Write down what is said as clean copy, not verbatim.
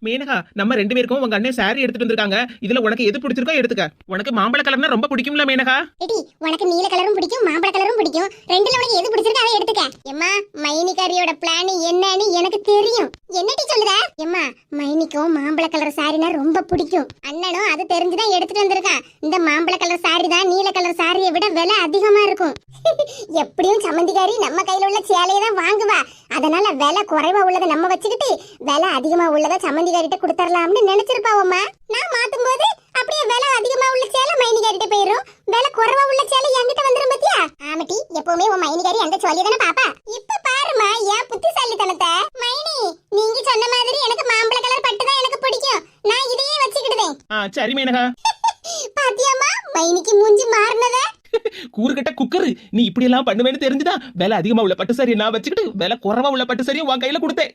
மேனகா, நம்ம 2 பேருக்கும் உங்க அண்ணன் சாரி எடுத்துட்டு வந்திருக்காங்க. இதுல உனக்கு எது பிடிச்சிருக்கோ எடுத்துக்க. உனக்கு மாம்பழ கலர்னா ரொம்ப பிடிக்கும்ல மேனகா? ஏடி, உனக்கு நீல கலரும் பிடிக்கும், மாம்பழ கலரும் பிடிக்கும். ரெண்டுல உனக்கு எது பிடிச்சிருக்கோ அதை எடுத்துக்க. எம்மா, மைனிகாரியோட பிளான் என்னன்னு எனக்கு தெரியும். என்னடி சொல்லுத? எம்மா, மைனிக்கும் மாம்பழ கலர் சாரினா ரொம்ப பிடிக்கும். அண்ணனும் அது தெரிஞ்சுதான் எடுத்துட்டு வந்திருக்கான். இந்த மாம்பழ கலர் சாரி தான் நீல கலர் சாரியை விட விலை அதிகமா இருக்கும். எப்படியும் சம்மந்திகாரி நம்ம கையில உள்ள சேலையை தான் வாங்குவா. அதனால விலை குறைவா உள்ளதை நம்ம வச்சுக்கிட்டு விலை அதிகமா உள்ளதை சம்மந்திகாரிட்ட கொடுத்துடலாம்னு நினைச்சிருப்பாவம்மா. நான் மாத்தும் போது அப்படியே விலை அதிகமா உள்ள சேலை மைனிகாரிட்ட போயிரும், விலை குறைவா உள்ள சேலை என்கிட்ட வந்துரும். பத்தியா? ஆமட்டி, எப்பவுமே உன் மைனிகாரி அந்த சொல்லிய தானே பாப்பா. இப்ப பாருமா என் புத்திசாலித்தனத்தை. மைனி, நீங்க சொன்ன மாதிரி எனக்கு மாம்பழ கலர் பட்டு தான் எனக்கு பிடிக்கும். நான் இதையே வச்சுக்கிடுவேன். சரி மேனகா. பாத்தியாமா மைனிக்கு மூஞ்சி மாறினத? கூறுகட்ட குக்கர், நீ இப்படி எல்லாம் பண்ணுவேன்னு தெரிஞ்சுதான் விலை அதிகமா உள்ள பட்டு சாரியை நான் வச்சுக்கிட்டு விலை குறைவா உள்ள பட்டு சாரியை உன் கையில கொடுத்தேன்.